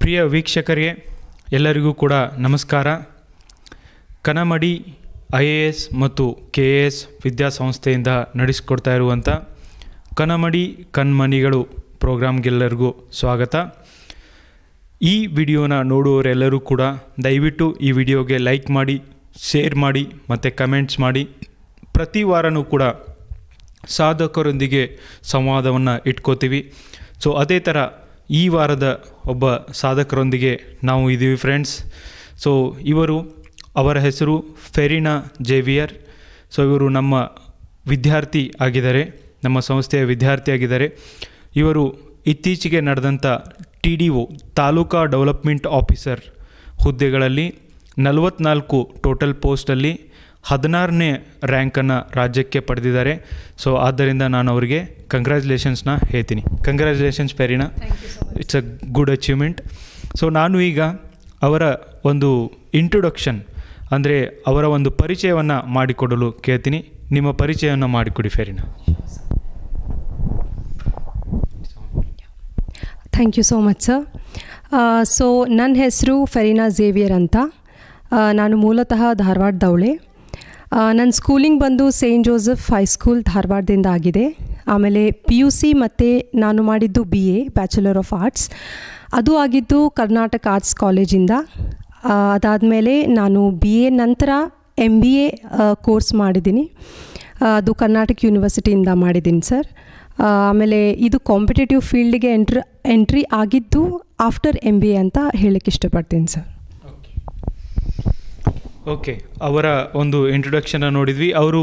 ಪ್ರಿಯ ವೀಕ್ಷಕರಿಗೆ ಎಲ್ಲರಿಗೂ ಕೂಡ ನಮಸ್ಕಾರ. ಕನಮಡಿ IAS ಮತ್ತು KAS ವಿದ್ಯಾಸಂಸ್ಥೆಯಿಂದ ನಡೆಸಿಕೊಡ್ತಾ ಇರುವಂಥ ಕನಮಡಿ ಕಣ್ಮಣಿಗಳು ಪ್ರೋಗ್ರಾಮ್ಗೆಲ್ಲರಿಗೂ ಸ್ವಾಗತ. ಈ ವಿಡಿಯೋನ ನೋಡುವವರೆಲ್ಲರೂ ಕೂಡ ದಯವಿಟ್ಟು ಈ ವಿಡಿಯೋಗೆ ಲೈಕ್ ಮಾಡಿ, ಶೇರ್ ಮಾಡಿ ಮತ್ತು ಕಮೆಂಟ್ಸ್ ಮಾಡಿ. ಪ್ರತಿ ವಾರವೂ ಕೂಡ ಸಾಧಕರೊಂದಿಗೆ ಸಂವಾದವನ್ನು ಇಟ್ಕೋತೀವಿ. ಸೊ ಅದೇ ಥರ ಈ ವಾರದ ಒಬ್ಬ ಸಾಧಕರೊಂದಿಗೆ ನಾವು ಇದ್ದೀವಿ ಫ್ರೆಂಡ್ಸ್. ಸೊ ಅವರ ಹೆಸರು ಫೆರಿನಾ ಜೇವಿಯರ್. ಸೊ ಇವರು ನಮ್ಮ ವಿದ್ಯಾರ್ಥಿ ಆಗಿದ್ದಾರೆ, ನಮ್ಮ ಸಂಸ್ಥೆಯ ವಿದ್ಯಾರ್ಥಿ ಆಗಿದ್ದಾರೆ. ಇವರು ಇತ್ತೀಚೆಗೆ ನಡೆದಂಥ TDO ತಾಲೂಕಾ ಡೆವಲಪ್ಮೆಂಟ್ ಆಫೀಸರ್ ಹುದ್ದೆಗಳಲ್ಲಿ 44 ಟೋಟಲ್ ಪೋಸ್ಟಲ್ಲಿ 16ನೇ ರ್ಯಾಂಕನ್ನು ರಾಜ್ಯಕ್ಕೆ ಪಡೆದಿದ್ದಾರೆ. ಸೊ ಆದ್ದರಿಂದ ನಾನು ಅವರಿಗೆ ಕಂಗ್ರ್ಯಾಚುಲೇಷನ್ಸ್ನ ಹೇಳ್ತೀನಿ. Congratulations Ferina, it's a good achievement. So ನಾನು ಈಗ ಅವರ ಒಂದು ಇಂಟ್ರೊಡಕ್ಷನ್ ಅಂದರೆ ಅವರ ಒಂದು ಪರಿಚಯವನ್ನು ಮಾಡಿಕೊಡಲು ಕೇಳ್ತೀನಿ. ನಿಮ್ಮ ಪರಿಚಯವನ್ನು ಮಾಡಿಕೊಡಿ Ferina. Thank you so much sir. So ನನ್ನ ಹೆಸರು ಫೆರಿನಾ ಜೇವಿಯರ್ ಅಂತ. ನಾನು ಮೂಲತಃ ಧಾರವಾಡದವಳೆ. ನನ್ನ ಸ್ಕೂಲಿಂಗ್ ಬಂದು ಸೇಂಟ್ ಜೋಸೆಫ್ ಹೈಸ್ಕೂಲ್ ಧಾರವಾಡದಿಂದ ಆಗಿದೆ. ಆಮೇಲೆ PUC ಮತ್ತು ನಾನು ಮಾಡಿದ್ದು BA ಬ್ಯಾಚುಲರ್ ಆಫ್ ಆರ್ಟ್ಸ್, ಅದು ಆಗಿದ್ದು ಕರ್ನಾಟಕ ಆರ್ಟ್ಸ್ ಕಾಲೇಜಿಂದ. ಅದಾದಮೇಲೆ ನಾನು BA ನಂತರ MBA ಕೋರ್ಸ್ ಮಾಡಿದ್ದೀನಿ, ಅದು ಕರ್ನಾಟಕ ಯೂನಿವರ್ಸಿಟಿಯಿಂದ ಮಾಡಿದ್ದೀನಿ ಸರ್. ಆಮೇಲೆ ಇದು ಕಾಂಪಿಟೇಟಿವ್ ಫೀಲ್ಡಿಗೆ ಎಂಟ್ರಿ ಆಗಿದ್ದು ಆಫ್ಟರ್ MBA ಅಂತ ಹೇಳಕ್ಕೆ ಇಷ್ಟಪಡ್ತೀನಿ ಸರ್. ಓಕೆ, ಅವರ ಒಂದು ಇಂಟ್ರೊಡಕ್ಷನ್ನ ನೋಡಿದ್ವಿ. ಅವರು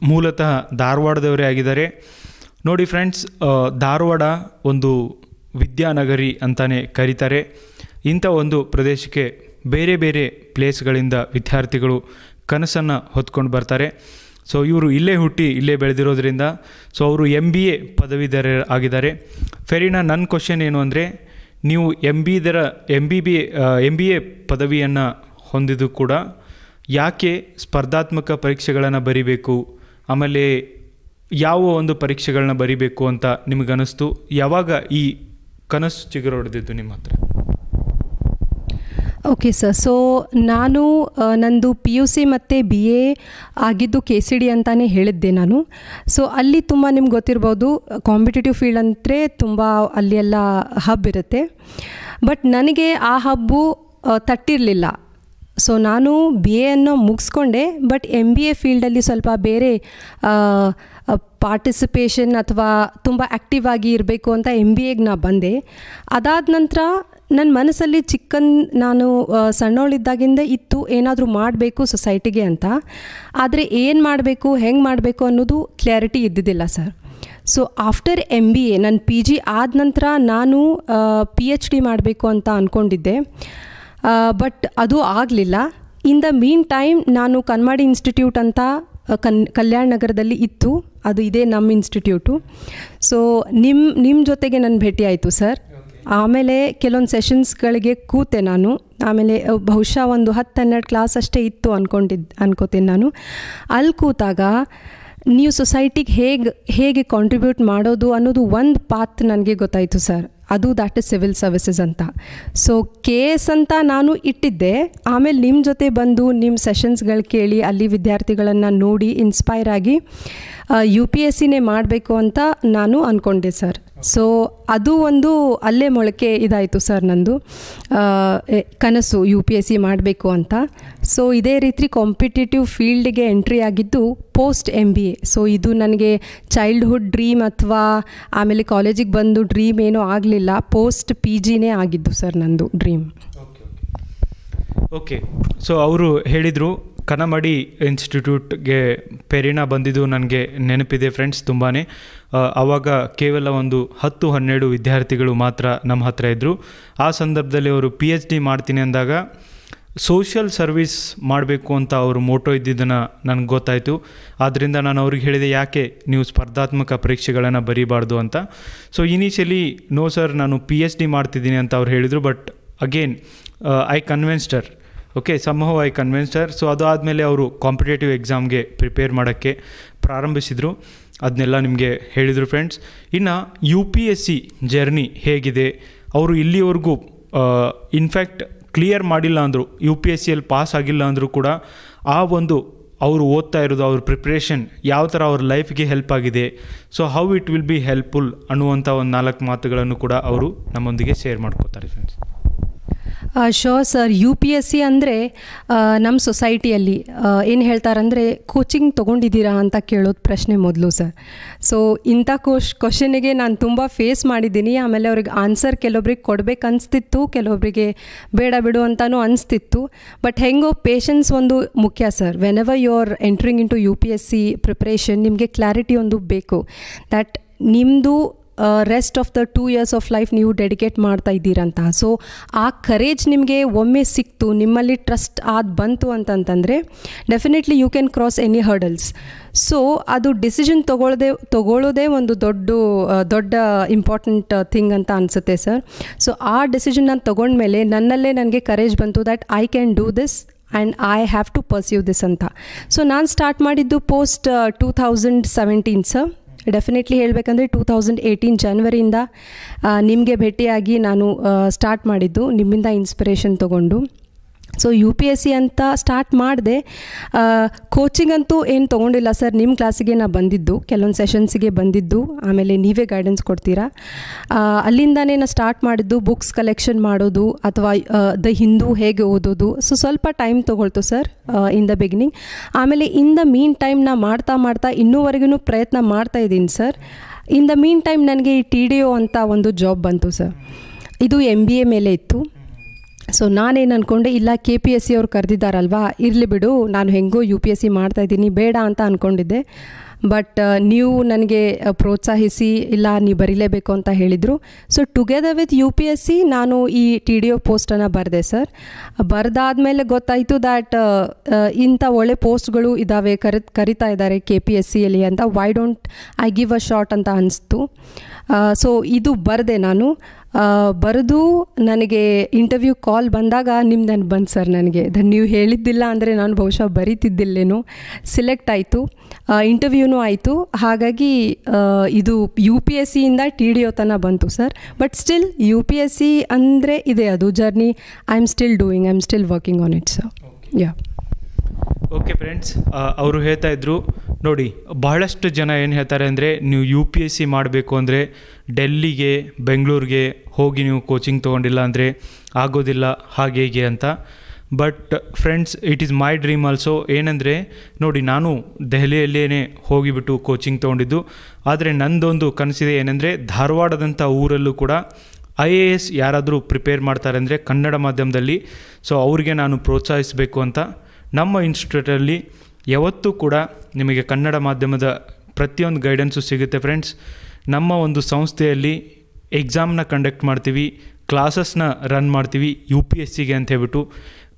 ಮೂಲತಃ ಧಾರವಾಡದವರೇ ಆಗಿದ್ದಾರೆ. ನೋಡಿ ಫ್ರೆಂಡ್ಸ್, ಧಾರವಾಡ ಒಂದು ವಿದ್ಯಾನಗರಿ ಅಂತಲೇ ಕರೀತಾರೆ. ಇಂಥ ಒಂದು ಪ್ರದೇಶಕ್ಕೆ ಬೇರೆ ಬೇರೆ ಪ್ಲೇಸ್ಗಳಿಂದ ವಿದ್ಯಾರ್ಥಿಗಳು ಕನಸನ್ನು ಹೊತ್ಕೊಂಡು ಬರ್ತಾರೆ. ಸೊ ಇವರು ಇಲ್ಲೇ ಹುಟ್ಟಿ ಇಲ್ಲೇ ಬೆಳೆದಿರೋದ್ರಿಂದ ಸೊ ಅವರು MBA ಪದವೀಧರ ಆಗಿದ್ದಾರೆ. ಫೆರಿನಾ, ನನ್ನ ಕ್ವಶನ್ ಏನು ಅಂದರೆ, ನೀವು MBA ಪದವಿಯನ್ನು ಹೊಂದಿದ್ದು ಕೂಡ ಯಾಕೆ ಸ್ಪರ್ಧಾತ್ಮಕ ಪರೀಕ್ಷೆಗಳನ್ನು ಬರೀಬೇಕು, ಆಮೇಲೆ ಯಾವ ಒಂದು ಪರೀಕ್ಷೆಗಳನ್ನ ಬರೀಬೇಕು ಅಂತ ನಿಮಗನ್ನಿಸ್ತು? ಯಾವಾಗ ಈ ಕನಸು ಚಿಗುರೊಡೆದಿದ್ದು ನಿಮ್ಮ ಹತ್ರ? ಓಕೆ ಸರ್, ಸೊ ನಾನು ನಂದು PUC ಮತ್ತು BA ಆಗಿದ್ದು KCD ಅಂತಲೇ ಹೇಳಿದ್ದೆ ನಾನು. ಸೊ ಅಲ್ಲಿ ತುಂಬ ನಿಮ್ಗೆ ಗೊತ್ತಿರ್ಬೋದು, ಕಾಂಪಿಟೇಟಿವ್ ಫೀಲ್ಡ್ ಅಂದರೆ ತುಂಬ ಅಲ್ಲಿ ಎಲ್ಲ ಹಬ್ ಇರುತ್ತೆ. ಬಟ್ ನನಗೆ ಆ ಹಬ್ಬು ತಟ್ಟಿರಲಿಲ್ಲ. ಸೊ ನಾನು BA ಅನ್ನು ಮುಗಿಸ್ಕೊಂಡೆ, ಬಟ್ MBA ಫೀಲ್ಡಲ್ಲಿ ಸ್ವಲ್ಪ ಬೇರೆ ಪಾರ್ಟಿಸಿಪೇಷನ್ ಅಥವಾ ತುಂಬ ಆ್ಯಕ್ಟಿವ್ ಆಗಿ ಇರಬೇಕು ಅಂತ MBAಗೆ ನಾನು ಬಂದೆ. ಅದಾದ ನಂತರ ನನ್ನ ಮನಸ್ಸಲ್ಲಿ ನಾನು ಸಣ್ಣವಳಿದ್ದಾಗಿಂದ ಇತ್ತು ಏನಾದರೂ ಮಾಡಬೇಕು ಸೊಸೈಟಿಗೆ ಅಂತ. ಆದರೆ ಏನು ಮಾಡಬೇಕು, ಹೆಂಗೆ ಮಾಡಬೇಕು ಅನ್ನೋದು ಕ್ಲಾರಿಟಿ ಇದ್ದಿದ್ದಿಲ್ಲ ಸರ್. ಸೊ ಆಫ್ಟರ್ MBA ನನ್ನ PG ಆದ ನಂತರ ನಾನು PhD ಮಾಡಬೇಕು ಅಂತ ಅಂದ್ಕೊಂಡಿದ್ದೆ, ಬಟ್ ಅದು ಆಗಲಿಲ್ಲ. ಇನ್ ದ ಮೀನ್ ಟೈಮ್ ನಾನು ಕನ್ಮಾಡಿ ಇನ್ಸ್ಟಿಟ್ಯೂಟ್ ಅಂತ ಕಲ್ಯಾಣ ನಗರದಲ್ಲಿ ಇತ್ತು, ಅದು ಇದೆ ನಮ್ಮ ಇನ್ಸ್ಟಿಟ್ಯೂಟು. ಸೊ ನಿಮ್ಮ ಜೊತೆಗೆ ನನ್ನ ಭೇಟಿ ಆಯಿತು ಸರ್. ಆಮೇಲೆ ಕೆಲವೊಂದು ಸೆಷನ್ಸ್ಗಳಿಗೆ ಕೂತೆ ನಾನು. ಆಮೇಲೆ ಬಹುಶಃ ಒಂದು 10-12 ಕ್ಲಾಸ್ ಅಷ್ಟೇ ಇತ್ತು ಅನ್ಕೋತೀನಿ ನಾನು. ಅಲ್ಲಿ ಕೂತಾಗ ನೀವು ಸೊಸೈಟಿಗೆ ಹೇಗೆ ಕಾಂಟ್ರಿಬ್ಯೂಟ್ ಮಾಡೋದು ಅನ್ನೋದು ಒಂದು ಪಾತ್ ನನಗೆ ಗೊತ್ತಾಯಿತು ಸರ್. ಅದು ದ್ಯಾಟ್ ಇಸ್ ಸಿವಿಲ್ ಸರ್ವಿಸಸ್ ಅಂತ. ಸೊ KS ಅಂತ ನಾನು ಇಟ್ಟಿದ್ದೆ. ಆಮೇಲೆ ನಿಮ್ಮ ಜೊತೆ ಬಂದು ನಿಮ್ಮ ಸೆಷನ್ಸ್ಗಳು ಕೇಳಿ ಅಲ್ಲಿ ವಿದ್ಯಾರ್ಥಿಗಳನ್ನು ನೋಡಿ ಇನ್ಸ್ಪೈರ್ ಆಗಿ UPSCನೇ ಮಾಡಬೇಕು ಅಂತ ನಾನು ಅಂದ್ಕೊಂಡೆ ಸರ್. ಸೊ ಅದು ಒಂದು ಅಲ್ಲೇ ಮೊಳಕೆ ಇದಾಯಿತು ಸರ್ ನಂದು ಕನಸು, UPSC ಮಾಡಬೇಕು ಅಂತ. ಸೊ ಇದೇ ರೀತಿ ಕಾಂಪಿಟೇಟಿವ್ ಫೀಲ್ಡಿಗೆ ಎಂಟ್ರಿ ಆಗಿದ್ದು ಪೋಸ್ಟ್ MBA. ಸೊ ಇದು ನನಗೆ ಚೈಲ್ಡ್ಹುಡ್ ಡ್ರೀಮ್ ಅಥವಾ ಆಮೇಲೆ ಕಾಲೇಜಿಗೆ ಬಂದು ಡ್ರೀಮ್ ಏನೂ ಆಗಲಿಲ್ಲ, ಪೋಸ್ಟ್ PGನೇ ಆಗಿದ್ದು ಸರ್ ನಂದು ಡ್ರೀಮ್. ಓಕೆ, ಸೊ ಅವರು ಹೇಳಿದರು ಕನಮಡಿ ಇನ್ಸ್ಟಿಟ್ಯೂಟ್ಗೆ ಫೆರಿನಾ ಬಂದಿದ್ದು ನನಗೆ ನೆನಪಿದೆ ಫ್ರೆಂಡ್ಸ್ ತುಂಬಾ. ಆವಾಗ ಕೇವಲ ಒಂದು 10-12 ವಿದ್ಯಾರ್ಥಿಗಳು ಮಾತ್ರ ನಮ್ಮ ಹತ್ರ ಇದ್ದರು. ಆ ಸಂದರ್ಭದಲ್ಲಿ ಅವರು PhD ಮಾಡ್ತೀನಿ ಅಂದಾಗ ಸೋಷಿಯಲ್ ಸರ್ವಿಸ್ ಮಾಡಬೇಕು ಅಂತ ಅವರು ಮೋಟೋ ಇದ್ದಿದ್ದನ್ನು ನನಗೆ ಗೊತ್ತಾಯಿತು. ಆದ್ದರಿಂದ ನಾನು ಅವ್ರಿಗೆ ಹೇಳಿದೆ, ಯಾಕೆ ನೀವು ಸ್ಪರ್ಧಾತ್ಮಕ ಪರೀಕ್ಷೆಗಳನ್ನು ಬರೀಬಾರ್ದು ಅಂತ. ಸೊ ಇನಿಷಿಯಲಿ ನೋ ಸರ್, ನಾನು PhD ಮಾಡ್ತಿದ್ದೀನಿ ಅಂತ ಅವ್ರು ಹೇಳಿದರು. But again I convinced Har. Okay, somehow I convinced her. So ಅದು ಆದಮೇಲೆ ಅವರು ಕಾಂಪಿಟೇಟಿವ್ ಎಕ್ಸಾಮ್ಗೆ ಪ್ರಿಪೇರ್ ಮಾಡೋಕ್ಕೆ ಪ್ರಾರಂಭಿಸಿದರು. ಅದನ್ನೆಲ್ಲ ನಿಮಗೆ ಹೇಳಿದರು ಫ್ರೆಂಡ್ಸ್. ಇನ್ನು UPSC ಜರ್ನಿ ಹೇಗಿದೆ, ಅವರು ಇಲ್ಲಿವರೆಗೂ ಇನ್ಫ್ಯಾಕ್ಟ್ ಕ್ಲಿಯರ್ ಮಾಡಿಲ್ಲ ಅಂದರು, ಯು ಪಿ ಎಸ್ ಸಿಯಲ್ಲಿ ಪಾಸ್ ಆಗಿಲ್ಲ ಅಂದರೂ ಕೂಡ ಆ ಒಂದು ಅವರು ಓದ್ತಾ ಇರೋದು ಅವ್ರ ಪ್ರಿಪ್ರೇಷನ್ ಯಾವ ಥರ ಅವ್ರ ಲೈಫ್ಗೆ ಹೆಲ್ಪ್ ಆಗಿದೆ, so how it will be helpful ಅನ್ನುವಂಥ ಒಂದು 4 ಮಾತುಗಳನ್ನು ಕೂಡ ಅವರು ನಮ್ಮೊಂದಿಗೆ ಶೇರ್ ಮಾಡ್ಕೋತಾರೆ friends. Sure sir. U P S C ಅಂದರೆ ನಮ್ಮ ಸೊಸೈಟಿಯಲ್ಲಿ ಏನು ಹೇಳ್ತಾರಂದರೆ ಕೋಚಿಂಗ್ ತೊಗೊಂಡಿದ್ದೀರಾ ಅಂತ ಕೇಳೋದು ಪ್ರಶ್ನೆ ಮೊದಲು ಸರ್. ಸೊ ಇಂಥ ಕ್ವಶನಿಗೆ ನಾನು ತುಂಬ ಫೇಸ್ ಮಾಡಿದ್ದೀನಿ. ಆಮೇಲೆ ಅವ್ರಿಗೆ ಆನ್ಸರ್ ಕೆಲವೊಬ್ರಿಗೆ ಕೊಡ್ಬೇಕು ಅನಿಸ್ತಿತ್ತು, ಕೆಲವೊಬ್ಬರಿಗೆ ಬೇಡ ಬಿಡು ಅಂತಲೂ ಅನಿಸ್ತಿತ್ತು. ಬಟ್ ಹೆಂಗೋ ಪೇಷನ್ಸ್ ಒಂದು ಮುಖ್ಯ sir. Whenever you are entering into U P S C preparation, ನಿಮಗೆ ಕ್ಲಾರಿಟಿ ಒಂದು ಬೇಕು ದ್ಯಾಟ್ ನಿಮ್ಮದು rest of the 2 years of life ನೀವು ಡೆಡಿಕೇಟ್ ಮಾಡ್ತಾ ಇದ್ದೀರಂತ. ಸೊ ಆ ಕರೇಜ್ ನಿಮಗೆ ಒಮ್ಮೆ ಸಿಕ್ತು, ನಿಮ್ಮಲ್ಲಿ ಟ್ರಸ್ಟ್ ಬಂತು ಅಂತಂತಂದರೆ definitely you can cross any hurdles. So ಅದು ಡಿಸಿಷನ್ ತೊಗೊಳ್ಳೋದೇ ಒಂದು ದೊಡ್ಡ ಇಂಪಾರ್ಟೆಂಟ್ ಥಿಂಗ್ ಅಂತ ಅನಿಸುತ್ತೆ ಸರ್. ಸೊ ಆ ಡಿಸಿಷನ್ ನಾನು ತೊಗೊಂಡ್ಮೇಲೆ ನನಗೆ ಕರೇಜ್ ಬಂತು that I can do this and I have to pursue this ಅಂತ. ಸೊ ನಾನು ಸ್ಟಾರ್ಟ್ ಮಾಡಿದ್ದು ಪೋಸ್ಟ್ 2017 ಸರ್. ಡೆಫಿನೆಟ್ಲಿ ಹೇಳಬೇಕಂದ್ರೆ 2018 ಜನವರಿಯಿಂದ ನಿಮಗೆ ಭೇಟಿಯಾಗಿ ನಾನು ಸ್ಟಾರ್ಟ್ ಮಾಡಿದ್ದು, ನಿಮ್ಮಿಂದ ಇನ್ಸ್ಪಿರೇಷನ್ ತೊಗೊಂಡು. So U P S C ಅಂತ ಸ್ಟಾರ್ಟ್ ಮಾಡಿದೆ. ಕೋಚಿಂಗ್ ಅಂತೂ ಏನು ತೊಗೊಂಡಿಲ್ಲ ಸರ್. ನಿಮ್ಮ ಕ್ಲಾಸಿಗೆ ನಾನು ಬಂದಿದ್ದು, ಕೆಲವೊಂದು ಸೆಷನ್ಸಿಗೆ ಬಂದಿದ್ದು, ಆಮೇಲೆ ನೀವೇ ಗೈಡೆನ್ಸ್ ಕೊಡ್ತೀರಾ. ಅಲ್ಲಿಂದನೇ ನಾನು ಸ್ಟಾರ್ಟ್ ಮಾಡಿದ್ದು ಬುಕ್ಸ್ ಕಲೆಕ್ಷನ್ ಮಾಡೋದು ಅಥವಾ ದ ಹಿಂದೂ ಹೇಗೆ ಓದೋದು. ಸೊ ಸ್ವಲ್ಪ ಟೈಮ್ ತೊಗೊಳ್ತು ಸರ್ ಇನ್ ದ ಬಿಗಿನಿಂಗ್. ಆಮೇಲೆ ಇನ್ ದ ಮೀನ್ ಟೈಮ್ ನಾ ಮಾಡ್ತಾ ಇನ್ನೂವರೆಗೂ ಪ್ರಯತ್ನ ಮಾಡ್ತಾ ಇದ್ದೀನಿ sir. In the mean time ನನಗೆ ಈ TDO ಅಂತ ಒಂದು ಜಾಬ್ ಬಂತು ಸರ್. ಇದು MBA ಮೇಲೆ ಇತ್ತು. ಸೊ ನಾನೇನು ಅಂದ್ಕೊಂಡೆ, ಇಲ್ಲ KPSC ಅವ್ರು ಕರೆದಿದ್ದಾರಲ್ವಾ, ಇರಲಿ ಬಿಡು, ನಾನು ಹೆಂಗೋ UPSC ಮಾಡ್ತಾಯಿದ್ದೀನಿ, ಬೇಡ ಅಂತ ಅಂದ್ಕೊಂಡಿದ್ದೆ. ಬಟ್ ನೀವು ನನಗೆ ಪ್ರೋತ್ಸಾಹಿಸಿ ಇಲ್ಲ ನೀವು ಬರೀಲೇಬೇಕು ಅಂತ ಹೇಳಿದರು. ಸೊ ಟುಗೆದರ್ ವಿತ್ UPSC ನಾನು ಈ TDO ಪೋಸ್ಟನ್ನು ಬರೆದೆ ಸರ್. ಬರೆದಾದ್ಮೇಲೆ ಗೊತ್ತಾಯಿತು ದ್ಯಾಟ್ ಇಂಥ ಒಳ್ಳೆ ಪೋಸ್ಟ್ಗಳು ಇದ್ದಾವೆ, ಕರಿತಾ ಇದ್ದಾರೆ KPSCಯಲ್ಲಿ ಅಂತ, why don't I give a shot ಅಂತ ಅನಿಸ್ತು. ಸೊ ಇದು ಬರೆದೆ ನಾನು. ಬರೆದು ನನಗೆ ಇಂಟರ್ವ್ಯೂ ಕಾಲ್ ಬಂದಾಗ ನಿಮ್ದು ಬಂತು ಸರ್. ನನಗೆ ನೀವು ಹೇಳಿದ್ದಿಲ್ಲ ಅಂದರೆ ನಾನು ಬಹುಶಃ ಬರೀತಿದ್ದಿಲ್ಲೇನೋ. ಸಿಲೆಕ್ಟ್ ಆಯಿತು, ಇಂಟರ್ವ್ಯೂನೂ ಆಯಿತು. ಹಾಗಾಗಿ ಇದು UPSCಯಿಂದ TDO ತನಕ ಬಂತು ಸರ್. ಬಟ್ ಸ್ಟಿಲ್ UPSC ಅಂದರೆ ಇದೆ ಅದು journey. I am still working on it sir. Yeah okay friends, ಅವರು ಹೇಳ್ತಾ ಇದ್ರು ನೋಡಿ, ಬಹಳಷ್ಟು ಜನ ಏನು ಹೇಳ್ತಾರೆ ಅಂದರೆ ನೀವು UPSC ಮಾಡಬೇಕು ಅಂದರೆ ಡೆಲ್ಲಿಗೆ ಬೆಂಗಳೂರಿಗೆ ಹೋಗಿ ನೀವು ಕೋಚಿಂಗ್ ತೊಗೊಂಡಿಲ್ಲ ಅಂದರೆ ಆಗೋದಿಲ್ಲ ಹಾಗೆ ಹೀಗೆ ಅಂತ. But friends, it is my dream also. ಏನಂದರೆ ನೋಡಿ, ನಾನು ದೆಹಲಿಯಲ್ಲೇ ಹೋಗಿಬಿಟ್ಟು ಕೋಚಿಂಗ್ ತೊಗೊಂಡಿದ್ದು. ಆದರೆ ನನ್ನದೊಂದು ಕನಸಿದೆ, ಏನಂದರೆ ಧಾರವಾಡದಂಥ ಊರಲ್ಲೂ ಕೂಡ IAS ಯಾರಾದರೂ ಪ್ರಿಪೇರ್ ಮಾಡ್ತಾರೆ ಅಂದರೆ ಕನ್ನಡ ಮಾಧ್ಯಮದಲ್ಲಿ, ಸೊ ಅವ್ರಿಗೆ ನಾನು ಪ್ರೋತ್ಸಾಹಿಸಬೇಕು ಅಂತ. ನಮ್ಮ ಇನ್ಸ್ಟಿಟ್ಯೂಟಲ್ಲಿ ಯಾವತ್ತೂ ಕೂಡ ನಿಮಗೆ ಕನ್ನಡ ಮಾಧ್ಯಮದ ಪ್ರತಿಯೊಂದು ಗೈಡೆನ್ಸು ಸಿಗುತ್ತೆ ಫ್ರೆಂಡ್ಸ್. ನಮ್ಮ ಒಂದು ಸಂಸ್ಥೆಯಲ್ಲಿ ಎಕ್ಸಾಮ್ನ ಕಂಡಕ್ಟ್ ಮಾಡ್ತೀವಿ, ಕ್ಲಾಸಸ್ನ ರನ್ ಮಾಡ್ತೀವಿ UPSCಗೆ ಅಂತ ಹೇಳ್ಬಿಟ್ಟು.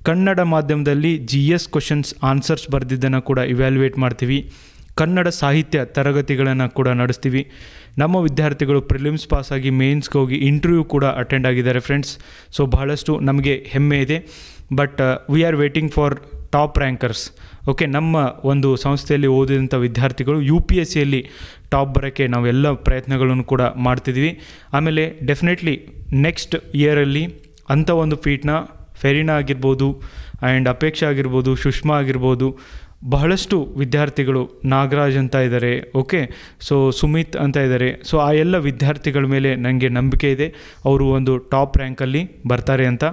ಕನ್ನಡ ಮಾಧ್ಯಮದಲ್ಲಿ GS ಕ್ವಶನ್ಸ್ ಆನ್ಸರ್ಸ್ ಬರೆದಿದ್ದನ್ನು ಕೂಡ ಇವ್ಯಾಲ್ಯೂಯೇಟ್ ಮಾಡ್ತೀವಿ. ಕನ್ನಡ ಸಾಹಿತ್ಯ ತರಗತಿಗಳನ್ನು ಕೂಡ ನಡೆಸ್ತೀವಿ. ನಮ್ಮ ವಿದ್ಯಾರ್ಥಿಗಳು ಪ್ರಿಲಿಮ್ಸ್ ಪಾಸಾಗಿ ಮೇನ್ಸ್ಗೆ ಹೋಗಿ ಇಂಟರ್ವ್ಯೂ ಕೂಡ ಅಟೆಂಡ್ ಆಗಿದ್ದಾರೆ ಫ್ರೆಂಡ್ಸ್. ಸೊ ಬಹಳಷ್ಟು ನಮಗೆ ಹೆಮ್ಮೆ ಇದೆ. But we are waiting for top rankers. Okay, ನಮ್ಮ ಒಂದು ಸಂಸ್ಥೆಯಲ್ಲಿ ಓದಿದಂಥ ವಿದ್ಯಾರ್ಥಿಗಳು UPSCಯಲ್ಲಿ ಟಾಪ್ ಬರೋಕ್ಕೆ ನಾವೆಲ್ಲ ಪ್ರಯತ್ನಗಳನ್ನು ಕೂಡ ಮಾಡ್ತಿದ್ವಿ. ಆಮೇಲೆ ಡೆಫಿನೆಟ್ಲಿ ನೆಕ್ಸ್ಟ್ ಇಯರಲ್ಲಿ ಅಂಥ ಒಂದು ಫೀಟ್ನ ಫೆರಿನಾ ಆಗಿರ್ಬೋದು, ಆ್ಯಂಡ್ ಅಪೇಕ್ಷಾ ಆಗಿರ್ಬೋದು, ಸುಷ್ಮಾ ಆಗಿರ್ಬೋದು, ಬಹಳಷ್ಟು ವಿದ್ಯಾರ್ಥಿಗಳು, ನಾಗರಾಜ್ ಅಂತ ಇದ್ದಾರೆ, ಓಕೆ, ಸೊ ಸುಮಿತ್ ಅಂತ ಇದ್ದಾರೆ. ಸೊ ಆ ಎಲ್ಲ ವಿದ್ಯಾರ್ಥಿಗಳ ಮೇಲೆ ನನಗೆ ನಂಬಿಕೆ ಇದೆ, ಅವರು ಒಂದು ಟಾಪ್ ರ್ಯಾಂಕಲ್ಲಿ ಬರ್ತಾರೆ ಅಂತ.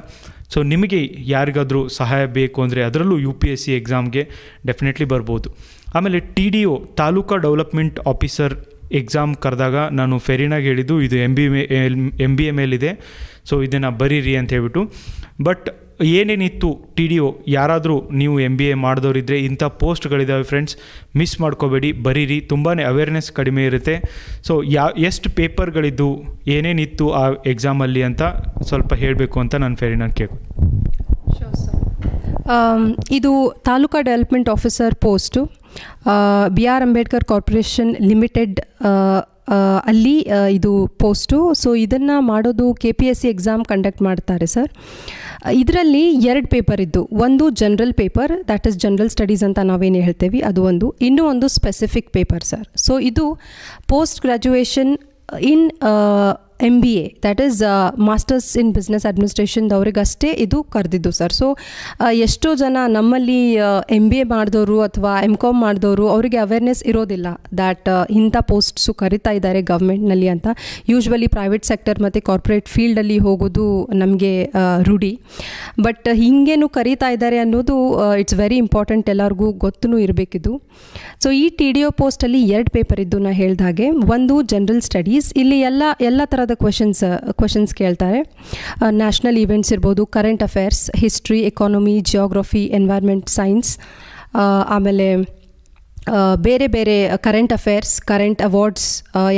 ಸೊ ನಿಮಗೆ ಯಾರಿಗಾದರೂ ಸಹಾಯ ಬೇಕು ಅಂದರೆ ಅದರಲ್ಲೂ UPSC ಎಕ್ಸಾಮ್ಗೆ ಡೆಫಿನೆಟ್ಲಿ ಬರ್ಬೋದು. ಆಮೇಲೆ TDO taluka development officer exam ಕರೆದಾಗ ನಾನು ಫೆರಿನಾಗೆ ಹೇಳಿದ್ದು ಇದು MBA ಮೇಲಿದೆ, ಸೊ ಇದನ್ನು ಬರೀರಿ ಅಂತ ಹೇಳ್ಬಿಟ್ಟು. ಬಟ್ ಏನೇನಿತ್ತು TDO, ಯಾರಾದರೂ ನೀವು MBA ಮಾಡಿದವರಿದ್ದರೆ ಇಂಥ ಪೋಸ್ಟ್ಗಳಿದ್ದಾವೆ ಫ್ರೆಂಡ್ಸ್, ಮಿಸ್ ಮಾಡ್ಕೋಬೇಡಿ, ಬರೀರಿ. ತುಂಬಾ ಅವೇರ್ನೆಸ್ ಕಡಿಮೆ ಇರುತ್ತೆ. ಸೊ ಎಷ್ಟು ಪೇಪರ್ಗಳಿದ್ದು, ಏನೇನಿತ್ತು ಆ ಎಕ್ಸಾಮಲ್ಲಿ ಅಂತ ಸ್ವಲ್ಪ ಹೇಳಬೇಕು ಅಂತ ನಾನು ಫೆರಿನಾಗೆ ಕೇಳಿ. ಇದು taluka development officer post BR Ambedkar corporation limited ಅಲ್ಲಿ ಇದು ಪೋಸ್ಟು. ಸೊ ಇದನ್ನು ಮಾಡೋದು KPSC ಎಕ್ಸಾಮ್ ಕಂಡಕ್ಟ್ ಮಾಡ್ತಾರೆ ಸರ್. ಇದರಲ್ಲಿ 2 ಪೇಪರ್ ಇದ್ದು, ಒಂದು general paper, that is general studies ಅಂತ ನಾವೇನು ಹೇಳ್ತೇವೆ ಅದು ಒಂದು, ಇನ್ನೂ ಒಂದು ಸ್ಪೆಸಿಫಿಕ್ ಪೇಪರ್ ಸರ್. ಸೊ ಇದು post graduation in MBA, that is masters in business ಅಡ್ಮಿನಿಸ್ಟ್ರೇಷನ್ದವ್ರಿಗಷ್ಟೇ ಇದು ಕರೆದಿದ್ದು ಸರ್. ಸೊ ಎಷ್ಟೋ ಜನ ನಮ್ಮಲ್ಲಿ MBA ಮಾಡಿದವರು ಅಥವಾ MCOM ಮಾಡಿದವರು ಅವರಿಗೆ ಅವೇರ್ನೆಸ್ ಇರೋದಿಲ್ಲ ದ್ಯಾಟ್ ಇಂಥ ಪೋಸ್ಟ್ಸು ಕರಿತಾ ಇದ್ದಾರೆ ಗೌರ್ಮೆಂಟ್ನಲ್ಲಿ ಅಂತ. ಯೂಶ್ವಲಿ ಪ್ರೈವೇಟ್ ಸೆಕ್ಟರ್ ಮತ್ತು ಕಾರ್ಪೊರೇಟ್ ಫೀಲ್ಡಲ್ಲಿ ಹೋಗೋದು ನಮಗೆ ರೂಢಿ. ಬಟ್ ಹಿಂಗೇನು ಕರೀತಾ ಇದ್ದಾರೆ ಅನ್ನೋದು ಇಟ್ಸ್ ವೆರಿ ಇಂಪಾರ್ಟೆಂಟ್, ಎಲ್ಲರಿಗೂ ಗೊತ್ತೂ ಇರಬೇಕಿದು. ಸೊ ಈ TDO ಪೋಸ್ಟಲ್ಲಿ 2 ಪೇಪರ್ ಇದ್ದು ನಾ ಹೇಳಿದ ಹಾಗೆ. ಒಂದು ಜನರಲ್ ಸ್ಟಡೀಸ್, ಇಲ್ಲಿ ಎಲ್ಲ ಥರದ ಕ್ವೆಶನ್ಸ್ ಕೇಳ್ತಾರೆ. ನ್ಯಾಷನಲ್ ಈವೆಂಟ್ಸ್ ಇರ್ಬೋದು, current affairs, history, economy, geography, environment science, ಆಮೇಲೆ ಬೇರೆ ಬೇರೆ ಕರೆಂಟ್ ಅಫೇರ್ಸ್, ಕರೆಂಟ್ ಅವಾರ್ಡ್ಸ್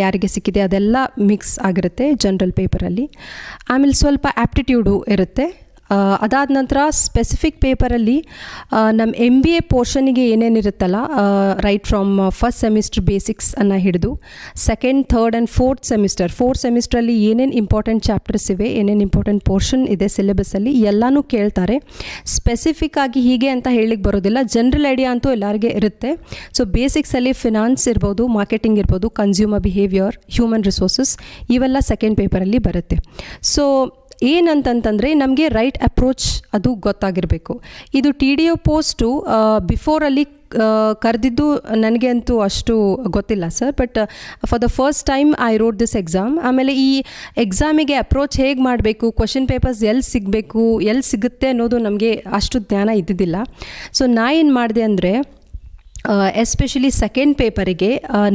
ಯಾರಿಗೆ ಸಿಕ್ಕಿದೆ ಅದೆಲ್ಲ ಮಿಕ್ಸ್ ಆಗಿರುತ್ತೆ ಜನರಲ್ ಪೇಪರಲ್ಲಿ. ಆಮೇಲೆ ಸ್ವಲ್ಪ ಆ್ಯಪ್ಟಿಟ್ಯೂಡು ಇರುತ್ತೆ. ಅದಾದ ನಂತರ ಸ್ಪೆಸಿಫಿಕ್ ಪೇಪರಲ್ಲಿ ನಮ್ಮ MBA ಪೋರ್ಷನಿಗೆ ಏನೇನಿರುತ್ತಲ್ಲ, right from first semester basics ಅನ್ನು ಹಿಡಿದು ಸೆಕೆಂಡ್, ಥರ್ಡ್ ಆ್ಯಂಡ್ ಫೋರ್ತ್ ಸೆಮಿಸ್ಟ್ರಲ್ಲಿ ಏನೇನು ಇಂಪಾರ್ಟೆಂಟ್ ಚಾಪ್ಟರ್ಸ್ ಇವೆ, ಏನೇನು ಇಂಪಾರ್ಟೆಂಟ್ ಪೋರ್ಷನ್ ಇದೆ ಸಿಲೆಬಸ್ಸಲ್ಲಿ ಎಲ್ಲನೂ ಕೇಳ್ತಾರೆ. ಸ್ಪೆಸಿಫಿಕ್ ಆಗಿ ಹೀಗೆ ಅಂತ ಹೇಳಿಕ್ಕೆ ಬರೋದಿಲ್ಲ, ಜನರಲ್ ಐಡಿಯಾ ಅಂತೂ ಎಲ್ಲರಿಗೆ ಇರುತ್ತೆ. ಸೊ ಬೇಸಿಕ್ಸಲ್ಲಿ ಫಿನಾನ್ಸ್ ಇರ್ಬೋದು, ಮಾರ್ಕೆಟಿಂಗ್ ಇರ್ಬೋದು, ಕನ್ಸ್ಯೂಮರ್ ಬಿಹೇವಿಯರ್, ಹ್ಯೂಮನ್ ರಿಸೋರ್ಸಸ್, ಇವೆಲ್ಲ ಸೆಕೆಂಡ್ ಪೇಪರಲ್ಲಿ ಬರುತ್ತೆ. ಸೊ ಏನಂತಂತಂದರೆ ನಮಗೆ ರೈಟ್ ಅಪ್ರೋಚ್ ಅದು ಗೊತ್ತಾಗಿರಬೇಕು. ಇದು TDO ಪೋಸ್ಟು ಬಿಫೋರಲ್ಲಿ ಕರೆದಿದ್ದು ನನಗೆ ಅಂತೂ ಅಷ್ಟು ಗೊತ್ತಿಲ್ಲ sir. But for the first time I wrote this exam. ಆಮೇಲೆ ಈ ಎಕ್ಸಾಮಿಗೆ ಅಪ್ರೋಚ್ ಹೇಗೆ ಮಾಡಬೇಕು, ಕ್ವಶನ್ ಪೇಪರ್ಸ್ ಎಲ್ಲಿ ಸಿಗುತ್ತೆ ಅನ್ನೋದು ನಮಗೆ ಅಷ್ಟು ಜ್ಞಾನ ಇದ್ದಿದ್ದಿಲ್ಲ. ಸೊ ನಾ ಏನು ಮಾಡಿದೆ ಅಂದರೆ ಎಸ್ಪೆಷಲಿ ಸೆಕೆಂಡ್ ಪೇಪರಿಗೆ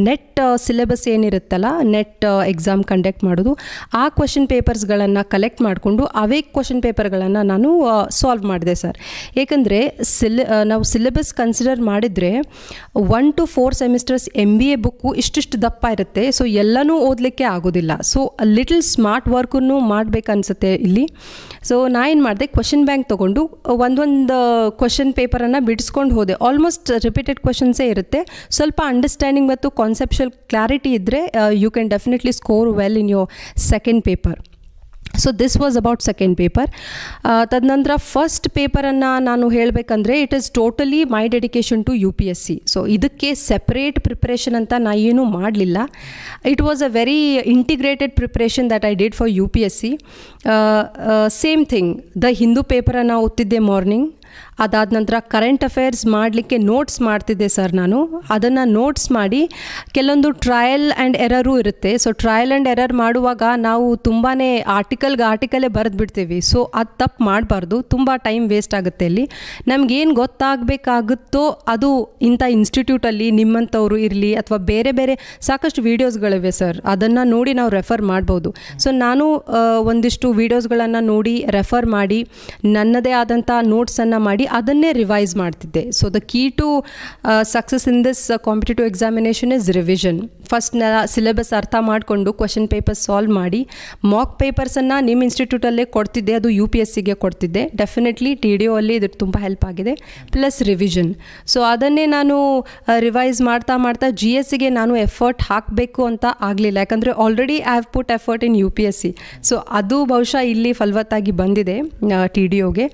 ನೆಟ್ ಸಿಲೆಬಸ್ ಏನಿರುತ್ತಲ್ಲ, ನೆಟ್ ಎಕ್ಸಾಮ್ ಕಂಡಕ್ಟ್ ಮಾಡೋದು, ಆ ಕ್ವಶನ್ ಪೇಪರ್ಸ್ಗಳನ್ನು ಕಲೆಕ್ಟ್ ಮಾಡಿಕೊಂಡು ಅವೇ ಕ್ವಶನ್ ಪೇಪರ್ಗಳನ್ನು ನಾನು ಸಾಲ್ವ್ ಮಾಡಿದೆ ಸರ್. ಏಕೆಂದರೆ ನಾವು ಸಿಲೆಬಸ್ ಕನ್ಸಿಡರ್ ಮಾಡಿದರೆ 1 to 4 ಸೆಮಿಸ್ಟರ್ಸ್ MBA ಬುಕ್ಕು ಇಷ್ಟಿಷ್ಟು ದಪ್ಪ ಇರುತ್ತೆ. ಸೊ ಎಲ್ಲನೂ ಓದಲಿಕ್ಕೆ ಆಗೋದಿಲ್ಲ. ಸೊ ಲಿಟಲ್ ಸ್ಮಾರ್ಟ್ ವರ್ಕನ್ನು ಮಾಡಬೇಕನ್ಸುತ್ತೆ ಇಲ್ಲಿ. ಸೊ ನಾ ಏನು ಮಾಡಿದೆ, ಕ್ವಶನ್ ಬ್ಯಾಂಕ್ ತೊಗೊಂಡು ಒಂದೊಂದು ಕ್ವಶನ್ ಪೇಪರನ್ನು ಬಿಡಿಸ್ಕೊಂಡು ಹೋದೆ. ಆಲ್ಮೋಸ್ಟ್ ರಿಪೀಟೆಡ್ ಕ್ವಶನ್ಸೇ ಇರುತ್ತೆ. ಸ್ವಲ್ಪ ಅಂಡರ್ಸ್ಟ್ಯಾಂಡಿಂಗ್ ಮತ್ತು ಕಾನ್ಸೆಪ್ಷುಯಲ್ ಕ್ಲಾರಿಟಿ ಇದ್ದರೆ you can definitely score well in your second paper. So this was about second paper. ತದನಂತರ ಫಸ್ಟ್ ಪೇಪರನ್ನು ನಾನು ಹೇಳಬೇಕಂದ್ರೆ it is totally my dedication to UPSC. So ಇದಕ್ಕೆ ಸೆಪ್ರೇಟ್ ಪ್ರಿಪ್ರೇಷನ್ ಅಂತ ನಾ ಏನೂ ಮಾಡಲಿಲ್ಲ. It was a very integrated preparation that I did for UPSC. Same thing, the Hindu ಪೇಪರನ್ನು ಓದ್ತಿದ್ದೆ ಮಾರ್ನಿಂಗ್. ಅದಾದ ನಂತರ ಕರೆಂಟ್ ಅಫೇರ್ಸ್ ಮಾಡಲಿಕ್ಕೆ ನೋಟ್ಸ್ ಮಾಡ್ತಿದ್ದೆ ಸರ್ ನಾನು. ಅದನ್ನು ನೋಟ್ಸ್ ಮಾಡಿ ಕೆಲವೊಂದು ಟ್ರಯಲ್ ಆ್ಯಂಡ್ ಎರರೂ ಇರುತ್ತೆ. ಸೊ ಟ್ರಯಲ್ ಆ್ಯಂಡ್ ಎರರ್ ಮಾಡುವಾಗ ನಾವು ತುಂಬಾ ಆರ್ಟಿಕಲೇ ಬರೆದು ಬಿಡ್ತೀವಿ. ಸೊ ಅದು ತಪ್ಪು ಮಾಡಬಾರ್ದು, ತುಂಬ ಟೈಮ್ ವೇಸ್ಟ್ ಆಗುತ್ತೆ. ಇಲ್ಲಿ ನಮಗೇನು ಗೊತ್ತಾಗಬೇಕಾಗುತ್ತೋ ಅದು ಇಂಥ ಇನ್ಸ್ಟಿಟ್ಯೂಟಲ್ಲಿ ನಿಮ್ಮಂಥವ್ರು ಇರಲಿ ಅಥವಾ ಬೇರೆ ಬೇರೆ ಸಾಕಷ್ಟು ವೀಡಿಯೋಸ್ಗಳಿವೆ ಸರ್, ಅದನ್ನು ನೋಡಿ ನಾವು ರೆಫರ್ ಮಾಡ್ಬೋದು. ಸೊ ನಾನು ಒಂದಿಷ್ಟು ವೀಡಿಯೋಸ್ಗಳನ್ನು ನೋಡಿ ರೆಫರ್ ಮಾಡಿ ನನ್ನದೇ ಆದಂಥ ನೋಟ್ಸನ್ನು ಮಾಡಿ ಅದನ್ನೇ ರಿವೈಸ್ ಮಾಡ್ತಿದ್ದೆ. So the key to success in this competitive examination is revision. First syllabus ಅರ್ಥ ಮಾಡಿಕೊಂಡು ಕ್ವಶನ್ ಪೇಪರ್ಸ್ ಸಾಲ್ವ್ ಮಾಡಿ ಮಾಕ್ ಪೇಪರ್ಸನ್ನು ನಿಮ್ಮ ಇನ್ಸ್ಟಿಟ್ಯೂಟಲ್ಲೇ ಕೊಡ್ತಿದ್ದೆ, ಅದು UPSCಗೆ ಕೊಡ್ತಿದ್ದೆ. ಡೆಫಿನೆಟ್ಲಿ TDO ಅಲ್ಲಿ ಇದು ತುಂಬ ಹೆಲ್ಪ್ ಆಗಿದೆ, ಪ್ಲಸ್ ರಿವಿಷನ್. ಸೊ ಅದನ್ನೇ ನಾನು ರಿವೈಸ್ ಮಾಡ್ತಾ GSಗೆ ನಾನು ಎಫರ್ಟ್ ಹಾಕಬೇಕು ಅಂತ ಆಗಲಿಲ್ಲ, ಯಾಕಂದರೆ already I have put effort in UPSC. So ಅದು ಬಹುಶಃ ಇಲ್ಲಿ ಫಲವತ್ತಾಗಿ ಬಂದಿದೆ TDOಗೆ.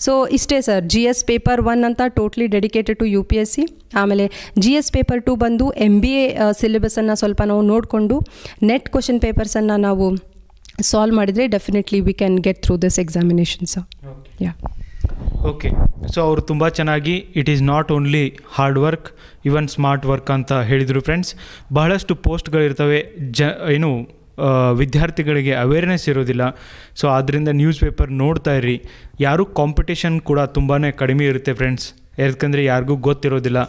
ಸೊ ಇಷ್ಟೇ ಸರ್, GS ಪೇಪರ್ 1 ಅಂತ ಟೋಟ್ಲಿ ಡೆಡಿಕೇಟೆಡ್ ಟು UPSC. ಆಮೇಲೆ GS ಪೇಪರ್ 2 ಬಂದು MBA ಸಿಲೆಬಸನ್ನು ಸ್ವಲ್ಪ ನಾವು ನೋಡಿಕೊಂಡು ನೆಟ್ ಕ್ವಶನ್ ಪೇಪರ್ಸನ್ನು ನಾವು ಸಾಲ್ವ್ ಮಾಡಿದರೆ definitely we can get through this examination sir. Yeah okay. So ಅವರು ತುಂಬ ಚೆನ್ನಾಗಿ it is not only hard work, even smart work ಅಂತ ಹೇಳಿದರು ಫ್ರೆಂಡ್ಸ್. ಬಹಳಷ್ಟು ಪೋಸ್ಟ್ಗಳಿರ್ತವೆ, ಏನು ವಿದ್ಯಾರ್ಥಿಗಳಿಗೆ ಅವೇರ್ನೆಸ್ ಇರೋದಿಲ್ಲ. ಸೊ ಆದ್ದರಿಂದ ನ್ಯೂಸ್ ಪೇಪರ್ ನೋಡ್ತಾ ಇರ್ರಿ. ಯಾರೂ ಕಾಂಪಿಟೇಷನ್ ಕೂಡ ತುಂಬಾ ಕಡಿಮೆ ಇರುತ್ತೆ ಫ್ರೆಂಡ್ಸ್, ಯಾಕಂದರೆ ಯಾರಿಗೂ ಗೊತ್ತಿರೋದಿಲ್ಲ.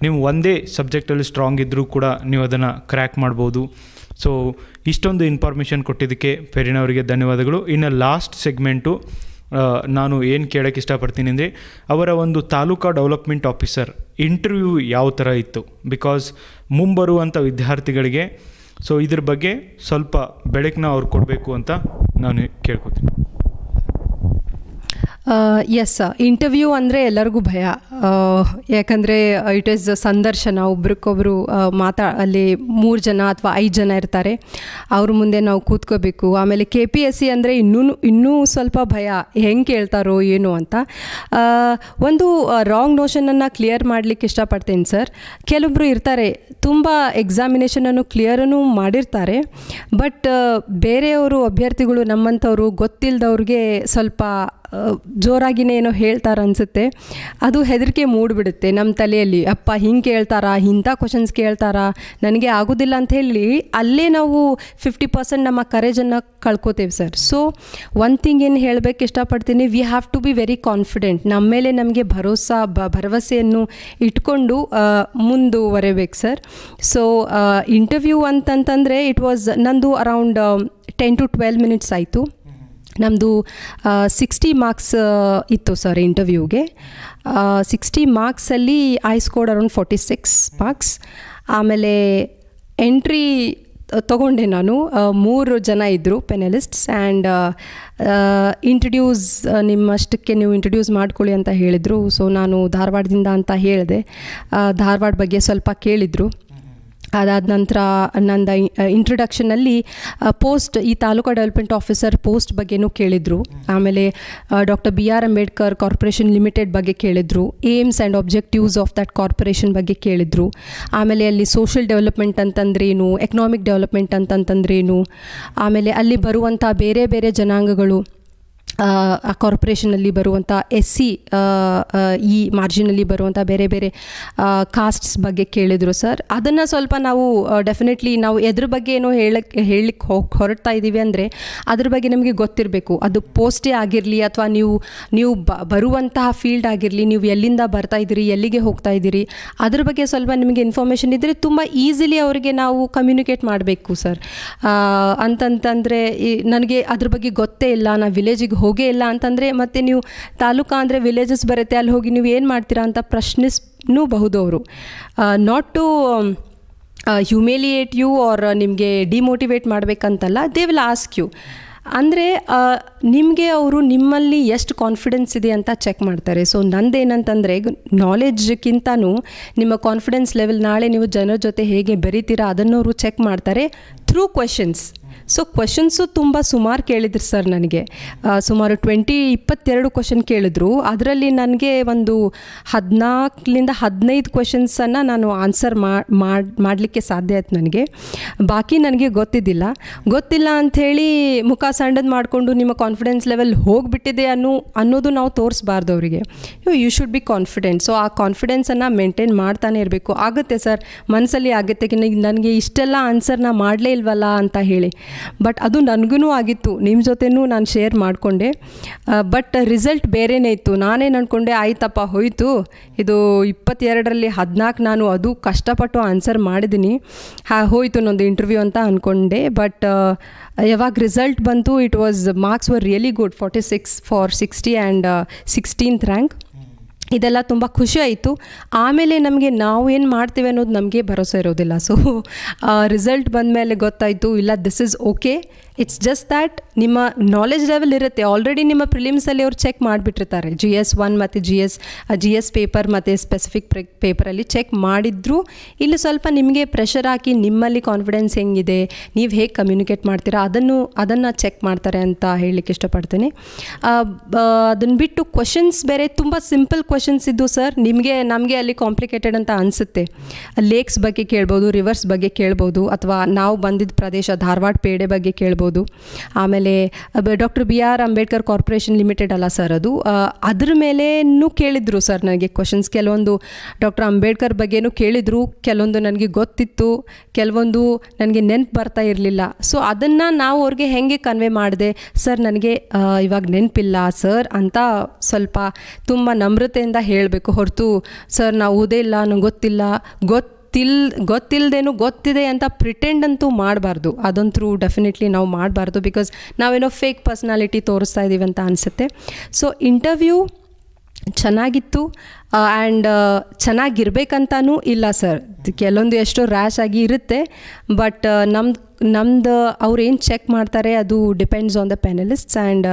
ನೀವು ಒಂದೇ ಸಬ್ಜೆಕ್ಟಲ್ಲಿ ಸ್ಟ್ರಾಂಗ್ ಇದ್ದರೂ ಕೂಡ ನೀವು ಅದನ್ನು ಕ್ರ್ಯಾಕ್ ಮಾಡ್ಬೋದು. ಸೊ ಇಷ್ಟೊಂದು ಇನ್ಫಾರ್ಮೇಷನ್ ಕೊಟ್ಟಿದ್ದಕ್ಕೆ ಫೆರಿನಾ ಅವರಿಗೆ ಧನ್ಯವಾದಗಳು. ಇನ್ನು ಲಾಸ್ಟ್ ಸೆಗ್ಮೆಂಟು ನಾನು ಏನು ಕೇಳೋಕ್ಕೆ ಇಷ್ಟಪಡ್ತೀನಿ ಅಂದರೆ ಅವರ ಒಂದು ತಾಲೂಕಾ ಡೆವಲಪ್ಮೆಂಟ್ ಆಫೀಸರ್ ಇಂಟರ್ವ್ಯೂ ಯಾವ ಥರ ಇತ್ತು, ಬಿಕಾಸ್ ಮುಂಬರುವಂಥ ವಿದ್ಯಾರ್ಥಿಗಳಿಗೆ ಸೊ ಇದ್ರ ಬಗ್ಗೆ ಸ್ವಲ್ಪ ಬೆಳಕನ್ನ ಅವ್ರು ಕೊಡಬೇಕು ಅಂತ ನಾನು ಕೇಳ್ಕೊತೀನಿ. ಎಸ್, ಇಂಟರ್ವ್ಯೂ ಅಂದರೆ ಎಲ್ಲರಿಗೂ ಭಯ. ಯಾಕಂದರೆ ಇಟ್ ಈಸ್ ಸಂದರ್ಶನ, ಒಬ್ರಿಗೊಬ್ರು ಅಲ್ಲಿ 3 ಜನ ಅಥವಾ 5 ಜನ ಇರ್ತಾರೆ, ಅವ್ರ ಮುಂದೆ ನಾವು ಕೂತ್ಕೋಬೇಕು. ಆಮೇಲೆ KPSC ಅಂದರೆ ಇನ್ನೂ ಸ್ವಲ್ಪ ಭಯ, ಹೆಂಗೆ ಕೇಳ್ತಾರೋ ಏನು ಅಂತ. ಒಂದು ರಾಂಗ್ ನೋಷನನ್ನು ಕ್ಲಿಯರ್ ಮಾಡಲಿಕ್ಕೆ ಇಷ್ಟಪಡ್ತೀನಿ ಸರ್. ಕೆಲವೊಬ್ಬರು ಇರ್ತಾರೆ ತುಂಬ ಎಕ್ಸಾಮಿನೇಷನನ್ನು ಕ್ಲಿಯರನ್ನು ಮಾಡಿರ್ತಾರೆ, ಬಟ್ ಬೇರೆಯವರು ಅಭ್ಯರ್ಥಿಗಳು ನಮ್ಮಂಥವ್ರು ಗೊತ್ತಿಲ್ಲದವ್ರಿಗೆ ಸ್ವಲ್ಪ ಜೋರಾಗಿನೇ ಏನೋ ಹೇಳ್ತಾರೆ ಅನಿಸುತ್ತೆ. ಅದು ಹೆದರಿಕೆ ಮೂಡಿಬಿಡುತ್ತೆ ನಮ್ಮ ತಲೆಯಲ್ಲಿ. ಅಪ್ಪ ಹಿಂಗೆ ಕೇಳ್ತಾರಾ, ಇಂಥ ಕ್ವಶನ್ಸ್ ಕೇಳ್ತಾರಾ, ನನಗೆ ಆಗೋದಿಲ್ಲ ಅಂತ ಹೇಳಿ ಅಲ್ಲೇ ನಾವು 50% ನಮ್ಮ ಕರೇಜನ್ನು ಕಳ್ಕೋತೇವೆ ಸರ್. ಸೊ ಒನ್ ಥಿಂಗ್ ಏನು ಹೇಳಬೇಕು ಇಷ್ಟಪಡ್ತೀನಿ, we have to be very confident. ನಮ್ಮ ಮೇಲೆ ನಮಗೆ ಭರವಸೆಯನ್ನು ಇಟ್ಕೊಂಡು ಮುಂದುವರೆಬೇಕು ಸರ್. ಸೊ ಇಂಟರ್ವ್ಯೂ ಅಂತಂತಂದರೆ ಇಟ್ ವಾಸ್ ನಂದು ಅರೌಂಡ್ 10 to 12 minutes ಆಯಿತು. ನಮ್ಮದು 60 ಮಾರ್ಕ್ಸ್ ಇತ್ತು ಸರ್ ಇಂಟರ್ವ್ಯೂಗೆ. 60 ಮಾರ್ಕ್ಸಲ್ಲಿ ಐ ಸ್ಕೋರ್ಡ್ ಅರೌಂಡ್ 46 ಮಾರ್ಕ್ಸ್. ಆಮೇಲೆ ಎಂಟ್ರಿ ತೊಗೊಂಡೆ ನಾನು. 3 ಜನ ಇದ್ದರು ಪೆನಲಿಸ್ಟ್ಸ್. ಆ್ಯಂಡ್ ನಿಮ್ಮಷ್ಟಕ್ಕೆ ನೀವು ಇಂಟ್ರಡ್ಯೂಸ್ ಮಾಡ್ಕೊಳ್ಳಿ ಅಂತ ಹೇಳಿದರು. ಸೊ ನಾನು ಧಾರವಾಡದಿಂದ ಅಂತ ಹೇಳಿದೆ. ಧಾರವಾಡ ಬಗ್ಗೆ ಸ್ವಲ್ಪ ಕೇಳಿದರು. ಅದಾದ ನಂತರ ನಂದು ಇಂಟ್ರಡಕ್ಷನಲ್ಲಿ ಈ ತಾಲೂಕಾ ಡೆವಲಪ್ಮೆಂಟ್ ಆಫೀಸರ್ ಪೋಸ್ಟ್ ಬಗ್ಗೆನೂ ಕೇಳಿದರು. ಆಮೇಲೆ doctor BR Ambedkar corporation limited ಬಗ್ಗೆ ಕೇಳಿದರು. Aims and objectives of that corporation ಬಗ್ಗೆ ಕೇಳಿದರು. ಆಮೇಲೆ ಅಲ್ಲಿ ಸೋಷಿಯಲ್ ಡೆವಲಪ್ಮೆಂಟ್ ಅಂತಂದ್ರೇನು, ಎಕನಾಮಿಕ್ ಡೆವಲಪ್ಮೆಂಟ್ ಅಂತಂತಂದ್ರೇನು, ಆಮೇಲೆ ಅಲ್ಲಿ ಬರುವಂಥ ಬೇರೆ ಬೇರೆ ಜನಾಂಗಗಳು, ಆ ಕಾರ್ಪೊರೇಷನಲ್ಲಿ ಬರುವಂಥ SC ಈ ಮಾರ್ಜಿನಲ್ಲಿ ಬರುವಂಥ ಬೇರೆ ಬೇರೆ ಕಾಸ್ಟ್ಸ್ ಬಗ್ಗೆ ಕೇಳಿದರು ಸರ್. ಅದನ್ನು ಸ್ವಲ್ಪ ನಾವು ಡೆಫಿನೆಟ್ಲಿ ನಾವು ಎದ್ರ ಬಗ್ಗೆ ಏನೋ ಹೇಳಲಿಕ್ಕೆ ಹೊರಡ್ತಾ ಇದ್ದೀವಿ ಅಂದರೆ ಅದ್ರ ಬಗ್ಗೆ ನಮಗೆ ಗೊತ್ತಿರಬೇಕು. ಅದು ಪೋಸ್ಟೇ ಆಗಿರಲಿ ಅಥವಾ ನೀವು ಬರುವಂತಹ ಫೀಲ್ಡ್ ಆಗಿರಲಿ, ನೀವು ಎಲ್ಲಿಂದ ಬರ್ತಾ ಇದ್ದೀರಿ, ಎಲ್ಲಿಗೆ ಹೋಗ್ತಾ ಇದ್ದೀರಿ, ಅದ್ರ ಬಗ್ಗೆ ಸ್ವಲ್ಪ ನಿಮಗೆ ಇನ್ಫಾರ್ಮೇಷನ್ ಇದ್ದರೆ ತುಂಬ ಈಸಿಲಿ ಅವರಿಗೆ ನಾವು ಕಮ್ಯುನಿಕೇಟ್ ಮಾಡಬೇಕು ಸರ್. ಅಂತಂತಂದರೆ ನನಗೆ ಅದ್ರ ಬಗ್ಗೆ ಗೊತ್ತೇ ಇಲ್ಲ, ನಾನು ವಿಲೇಜಿಗೆ ಹೋಗೇ ಇಲ್ಲ ಅಂತಂದರೆ, ಮತ್ತು ನೀವು ತಾಲೂಕಾ ಅಂದರೆ ವಿಲೇಜಸ್ ಬರುತ್ತೆ, ಅಲ್ಲಿ ಹೋಗಿ ನೀವು ಏನು ಮಾಡ್ತೀರಾ ಅಂತ ಪ್ರಶ್ನಿಸಬಹುದು ಅವರು. Not to humiliate you or ನಿಮಗೆ ಡಿಮೋಟಿವೇಟ್ ಮಾಡಬೇಕಂತಲ್ಲ, ದೇ ವಿಲ್ ಆಸ್ಕ್ ಯು. ಅಂದರೆ ನಿಮಗೆ ಅವರು ನಿಮ್ಮಲ್ಲಿ ಎಷ್ಟು ಕಾನ್ಫಿಡೆನ್ಸ್ ಇದೆ ಅಂತ ಚೆಕ್ ಮಾಡ್ತಾರೆ. ಸೊ ನಂದೇನಂತಂದರೆ ನಾಲೆಡ್ಜ್ಗಿಂತನೂ ನಿಮ್ಮ ಕಾನ್ಫಿಡೆನ್ಸ್ ಲೆವೆಲ್, ನಾಳೆ ನೀವು ಜನರ ಜೊತೆ ಹೇಗೆ ಬೆರೀತೀರಾ ಅದನ್ನು ಅವರು ಚೆಕ್ ಮಾಡ್ತಾರೆ ಥ್ರೂ ಕ್ವೆಶನ್ಸ್. ಸೊ ಕ್ವೆಶನ್ಸು ತುಂಬ ಸುಮಾರು ಕೇಳಿದ್ರು ಸರ್. ನನಗೆ ಸುಮಾರು 22 ಕ್ವೆಶನ್ ಕೇಳಿದ್ರು. ಅದರಲ್ಲಿ ನನಗೆ ಒಂದು 14-15 ಕ್ವೆಶನ್ಸನ್ನು ನಾನು ಆನ್ಸರ್ ಮಾಡಲಿಕ್ಕೆ ಸಾಧ್ಯ ಆಯ್ತು ನನಗೆ. ಬಾಕಿ ನನಗೆ ಗೊತ್ತಿಲ್ಲ ಅಂಥೇಳಿ ಮುಖ ಸಣ್ಣದು ಮಾಡಿಕೊಂಡು ನಿಮ್ಮ ಕಾನ್ಫಿಡೆನ್ಸ್ ಲೆವೆಲ್ ಹೋಗಿಬಿಟ್ಟಿದೆ ಅನ್ನೋದು ನಾವು ತೋರಿಸ್ಬಾರ್ದು ಅವರಿಗೆ. You should be confident. So ಆ ಕಾನ್ಫಿಡೆನ್ಸನ್ನು ಮೇಂಟೈನ್ ಮಾಡ್ತಾನೆ ಇರಬೇಕು. ಆಗುತ್ತೆ ಸರ್, ಮನಸ್ಸಲ್ಲಿ ಆಗುತ್ತೆ, ನನಗೆ ಇಷ್ಟೆಲ್ಲ ಆನ್ಸರ್ನ ಮಾಡಲೇ ಇಲ್ವಲ್ಲ ಅಂತ ಹೇಳಿ. ಬಟ್ ಅದು ನನಗೂ ಆಗಿತ್ತು, ನಿಮ್ಮ ಜೊತೆನೂ ನಾನು ಶೇರ್ ಮಾಡಿಕೊಂಡೆ. ಬಟ್ ರಿಸಲ್ಟ್ ಬೇರೆನೇ ಇತ್ತು. ನಾನೇನು ಅಂದ್ಕೊಂಡೆ, ಆಯ್ತಪ್ಪ ಹೋಯಿತು, ಇದು 22ರಲ್ಲಿ 14 ನಾನು ಅದು ಕಷ್ಟಪಟ್ಟು ಆನ್ಸರ್ ಮಾಡಿದ್ದೀನಿ, ಹೋಯಿತು ನನ್ನದು ಇಂಟರ್ವ್ಯೂ ಅಂತ ಅಂದ್ಕೊಂಡೆ. ಬಟ್ ಯಾವಾಗ ರಿಸಲ್ಟ್ ಬಂತು, it was marks var really good, 46 for 60 and 16th rank. ಇದೆಲ್ಲ ತುಂಬ ಖುಷಿ ಆಯಿತು. ಆಮೇಲೆ ನಮಗೆ ನಾವು ಏನು ಮಾಡ್ತೇವೆ ಅನ್ನೋದು ನಮಗೆ ಭರವಸೆ ಇರೋದಿಲ್ಲ. ಸೊ ರಿಸಲ್ಟ್ ಬಂದ ಮೇಲೆ ಗೊತ್ತಾಯಿತು, ಇಲ್ಲ this is okay, it's just that ನಿಮ್ಮ ನಾಲೆಜ್ ಲೆವೆಲ್ ಇರುತ್ತೆ. ಆಲ್ರೆಡಿ ನಿಮ್ಮ ಪ್ರಿಲಿಮ್ಸಲ್ಲಿ ಅವ್ರು ಚೆಕ್ ಮಾಡಿಬಿಟ್ಟಿರ್ತಾರೆ. GS 1 ಮತ್ತು GS ಪೇಪರ್ ಮತ್ತು ಸ್ಪೆಸಿಫಿಕ್ ಪೇಪರಲ್ಲಿ ಚೆಕ್ ಮಾಡಿದ್ರು. ಇಲ್ಲಿ ಸ್ವಲ್ಪ ನಿಮಗೆ ಪ್ರೆಷರ್ ಹಾಕಿ ನಿಮ್ಮಲ್ಲಿ ಕಾನ್ಫಿಡೆನ್ಸ್ ಹೆಂಗಿದೆ, ನೀವು ಹೇಗೆ ಕಮ್ಯುನಿಕೇಟ್ ಮಾಡ್ತೀರಾ ಅದನ್ನು ಚೆಕ್ ಮಾಡ್ತಾರೆ ಅಂತ ಹೇಳಲಿಕ್ಕೆ ಇಷ್ಟಪಡ್ತೀನಿ. ಅದನ್ನು ಬಿಟ್ಟು ಕ್ವಶನ್ಸ್ ಬೇರೆ ತುಂಬ ಸಿಂಪಲ್ ಕ್ವಶನ್ಸ್ ಇದ್ದು ಸರ್. ನಮಗೆ ಅಲ್ಲಿ ಕಾಂಪ್ಲಿಕೇಟೆಡ್ ಅಂತ ಅನಿಸುತ್ತೆ. ಲೇಕ್ಸ್ ಬಗ್ಗೆ ಕೇಳ್ಬೋದು, ರಿವರ್ಸ್ ಬಗ್ಗೆ ಕೇಳ್ಬೋದು, ಅಥವಾ ನಾವು ಬಂದಿದ್ದ ಪ್ರದೇಶ ಧಾರವಾಡ ಪೇಡೆ ಬಗ್ಗೆ ಕೇಳ್ಬೋದು. ಆಮೇಲೆ doctor BR Ambedkar corporation limited ಅಲ್ಲ ಸರ್ ಅದು, ಅದ್ರ ಮೇಲೇನೂ ಕೇಳಿದ್ರು ಸರ್ ನನಗೆ ಕ್ವಶನ್ಸ್. ಕೆಲವೊಂದು ಡಾಕ್ಟರ್ ಅಂಬೇಡ್ಕರ್ ಬಗ್ಗೆನೂ ಕೇಳಿದರು, ಕೆಲವೊಂದು ನನಗೆ ಗೊತ್ತಿತ್ತು, ಕೆಲವೊಂದು ನನಗೆ ನೆನಪು ಬರ್ತಾ ಇರಲಿಲ್ಲ. ಸೊ ಅದನ್ನು ನಾವು ಅವ್ರಿಗೆ ಹೇಗೆ ಕನ್ವೆ ಮಾಡಿದೆ, ಸರ್ ನನಗೆ ಇವಾಗ ನೆನಪಿಲ್ಲ ಸರ್ ಅಂತ ಸ್ವಲ್ಪ ತುಂಬ ನಮ್ರತೆಯಿಂದ ಹೇಳಬೇಕು ಹೊರತು, ಸರ್ ನಾವು ಓದೇ ಇಲ್ಲ, ನಂಗೆ ಗೊತ್ತಿಲ್ಲದೇನು ಗೊತ್ತಿದೆ ಅಂತ ಪ್ರಿಟೆಂಡ್ ಅಂತೂ ಮಾಡಬಾರ್ದು. ಅದಂತೂ ಡೆಫಿನೆಟ್ಲಿ ನಾವು ಮಾಡಬಾರ್ದು. ಬಿಕಾಸ್ ನಾವೇನೋ ಫೇಕ್ ಪರ್ಸ್ನಾಲಿಟಿ ತೋರಿಸ್ತಾ ಇದ್ದೀವಿ ಅಂತ ಅನಿಸುತ್ತೆ. ಸೊ ಇಂಟರ್ವ್ಯೂ ಚೆನ್ನಾಗಿತ್ತು ಆ್ಯಂಡ್ ಚೆನ್ನಾಗಿರ್ಬೇಕಂತನೂ ಇಲ್ಲ ಸರ್. ಕೆಲವೊಂದು ಎಷ್ಟೋ ರ್ಯಾಶ್ ಆಗಿ ಇರುತ್ತೆ, ಬಟ್ ನಮ್ದು ಅವ್ರು ಏನು ಚೆಕ್ ಮಾಡ್ತಾರೆ ಅದು ಡಿಪೆಂಡ್ಸ್ ಆನ್ ದ ಪ್ಯಾನಲಿಸ್ಟ್ಸ್. ಆ್ಯಂಡ್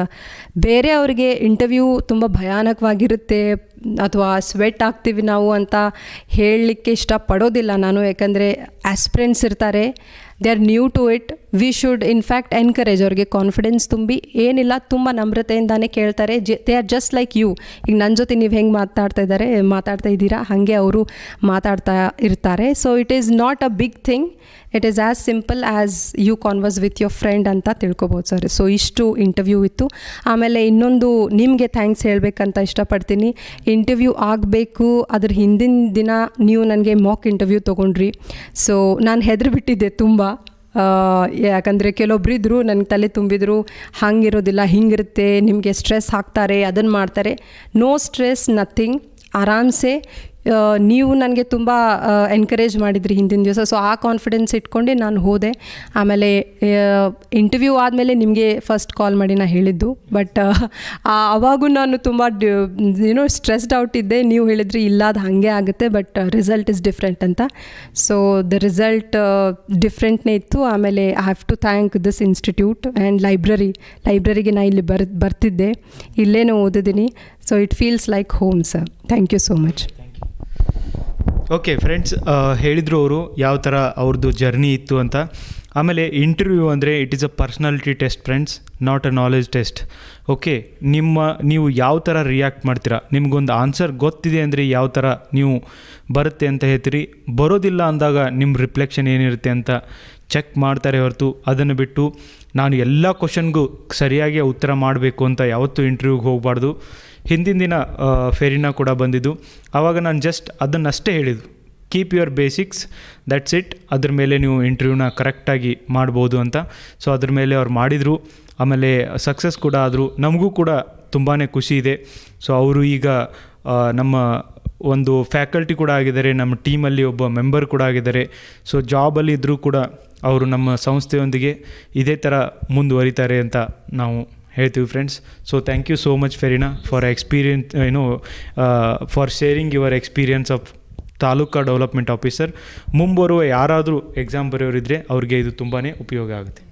ಬೇರೆ ಅವ್ರಿಗೆ ಇಂಟರ್ವ್ಯೂ ತುಂಬ ಭಯಾನಕವಾಗಿರುತ್ತೆ ಅಥವಾ ಸ್ವೆಟ್ ಆಗ್ತೀವಿ ನಾವು ಅಂತ ಹೇಳಲಿಕ್ಕೆ ಇಷ್ಟಪಡೋದಿಲ್ಲ ನಾನು. ಯಾಕಂದರೆ ಆಸ್ಪಿರೆಂಟ್ಸ್ ಇರ್ತಾರೆ, they are new to it. We should in fact encourage ಅವ್ರಿಗೆ ಕಾನ್ಫಿಡೆನ್ಸ್ ತುಂಬಿ, ಏನಿಲ್ಲ ತುಂಬ ನಮ್ರತೆಯಿಂದಾನೇ ಕೇಳ್ತಾರೆ. They are just like you. ಈಗ ನನ್ನ ಜೊತೆ ನೀವು ಹೆಂಗೆ ಮಾತಾಡ್ತಾ ಇದ್ದೀರಾ ಹಾಗೆ ಅವರು ಮಾತಾಡ್ತಾ ಇರ್ತಾರೆ. So it is not a big thing, it is as simple as you converse with your friend ಅಂತ ತಿಳ್ಕೊಬೋದು ಸರ್. ಸೊ ಇಷ್ಟು ಇಂಟರ್ವ್ಯೂ ಇತ್ತು. ಆಮೇಲೆ ಇನ್ನೊಂದು ನಿಮಗೆ ಥ್ಯಾಂಕ್ಸ್ ಹೇಳಬೇಕಂತ ಇಷ್ಟಪಡ್ತೀನಿ. ಇಂಟರ್ವ್ಯೂ ಆಗಬೇಕು ಅದ್ರ ಹಿಂದಿನ ದಿನ ನೀವು ನನಗೆ ಮಾಕ್ ಇಂಟರ್ವ್ಯೂ ತೊಗೊಂಡ್ರಿ. ಸೊ ನಾನು ಹೆದರಿಬಿಟ್ಟಿದ್ದೆ ತುಂಬ, ಯಾಕಂದರೆ ಕೆಲವೊಬ್ಬರಿದ್ರು ನನಗೆ ತಲೆ ತುಂಬಿದ್ರು, ಹಂಗಿರೋದಿಲ್ಲ, ಹಿಂಗಿರುತ್ತೆ, ನಿಮಗೆ ಸ್ಟ್ರೆಸ್ ಹಾಕ್ತಾರೆ, ಅದನ್ನು ಮಾಡ್ತಾರೆ. No stress, nothing. ಆರಾಮ್ಸೆ ನೀವು ನನಗೆ ತುಂಬ ಎನ್ಕರೇಜ್ ಮಾಡಿದ್ರಿ ಹಿಂದಿನ ದಿವಸ. ಸೊ ಆ ಕಾನ್ಫಿಡೆನ್ಸ್ ಇಟ್ಕೊಂಡೆ ನಾನು ಹೋದೆ. ಆಮೇಲೆ ಇಂಟರ್ವ್ಯೂ ಆದಮೇಲೆ ನಿಮಗೆ ಫಸ್ಟ್ ಕಾಲ್ ಮಾಡಿ ನಾನು ಹೇಳಿದ್ದು, ಬಟ್ ಆವಾಗೂ ನಾನು ತುಂಬ ಸ್ಟ್ರೆಸ್ಡ್ ಔಟ್ ಇದ್ದೆ. ನೀವು ಹೇಳಿದ್ರಿ ಇಲ್ಲ ಅದು ಹಾಗೆ ಆಗುತ್ತೆ, ಬಟ್ ರಿಸಲ್ಟ್ ಇಸ್ ಡಿಫ್ರೆಂಟ್ ಅಂತ. ಸೊ ದ ರಿಸಲ್ಟ್ ಡಿಫ್ರೆಂಟ್ನೇ ಇತ್ತು. ಆಮೇಲೆ I have to thank this institute and ಲೈಬ್ರರಿಗೆ ನಾನು ಇಲ್ಲಿ ಬರ್ತಿದ್ದೆ, ಇಲ್ಲೇನೂ ಓದಿದ್ದೀನಿ. So it feels like home sir. Thank you so much. Okay friends, ಹೇಳಿದರು ಅವರು ಯಾವ ಥರ ಅವ್ರದ್ದು ಜರ್ನಿ ಇತ್ತು ಅಂತ. ಆಮೇಲೆ ಇಂಟರ್ವ್ಯೂ ಅಂದರೆ it is a personality test friends, not a knowledge test. Okay, ನೀವು ಯಾವ ಥರ ರಿಯಾಕ್ಟ್ ಮಾಡ್ತೀರಾ, ನಿಮ್ಗೊಂದು ಆನ್ಸರ್ ಗೊತ್ತಿದೆ ಅಂದರೆ ಯಾವ ಥರ ನೀವು ಬರುತ್ತೆ ಅಂತ ಹೇಳ್ತೀರಿ. ಬರೋದಿಲ್ಲ ಅಂದಾಗ ನಿಮ್ಮ ರಿಫ್ಲೆಕ್ಷನ್ ಏನಿರುತ್ತೆ ಅಂತ ಚೆಕ್ ಮಾಡ್ತಾರೆ ಹೊರತು ಅದನ್ನು ಬಿಟ್ಟು ನಾನು ಎಲ್ಲ ಕ್ವಶನ್ಗೂ ಸರಿಯಾಗಿ ಉತ್ತರ ಮಾಡಬೇಕು ಅಂತ ಯಾವತ್ತೂ ಇಂಟರ್ವ್ಯೂಗೆ ಹೋಗಬಾರ್ದು. ಹಿಂದಿನ ದಿನ ಫೆರಿನಾ ಕೂಡ ಬಂದಿದ್ದು, ಆವಾಗ ನಾನು ಜಸ್ಟ್ ಅದನ್ನಷ್ಟೇ ಹೇಳಿದ್ದು, keep your basics, that's it. ಅದ್ರ ಮೇಲೆ ನೀವು ಇಂಟರ್ವ್ಯೂನ ಕರೆಕ್ಟಾಗಿ ಮಾಡ್ಬೋದು ಅಂತ. ಸೊ ಅದ್ರ ಮೇಲೆ ಅವ್ರು ಮಾಡಿದರು. ಆಮೇಲೆ ಸಕ್ಸಸ್ ಕೂಡ ಆದರು. ನಮಗೂ ಕೂಡ ತುಂಬಾ ಖುಷಿ ಇದೆ. ಸೊ ಅವರು ಈಗ ನಮ್ಮ ಒಂದು ಫ್ಯಾಕಲ್ಟಿ ಕೂಡ ಆಗಿದ್ದಾರೆ, ನಮ್ಮ ಟೀಮಲ್ಲಿ ಒಬ್ಬ ಮೆಂಬರ್ ಕೂಡ ಆಗಿದ್ದಾರೆ. ಸೊ ಜಾಬಲ್ಲಿ ಇದ್ದರೂ ಕೂಡ ಅವರು ನಮ್ಮ ಸಂಸ್ಥೆಯೊಂದಿಗೆ ಇದೇ ಥರ ಮುಂದುವರಿತಾರೆ ಅಂತ ನಾವು ಹೇಳ್ತೀವಿ friends. So thank you so much Ferina for experience, for sharing your experience of taluka development officer. ಮುಂಬರುವ ಯಾರಾದರೂ ಎಕ್ಸಾಮ್ ಬರೆಯೋರಿದ್ದರೆ ಅವ್ರಿಗೆ ಇದು ತುಂಬಾ ಉಪಯೋಗ ಆಗುತ್ತೆ.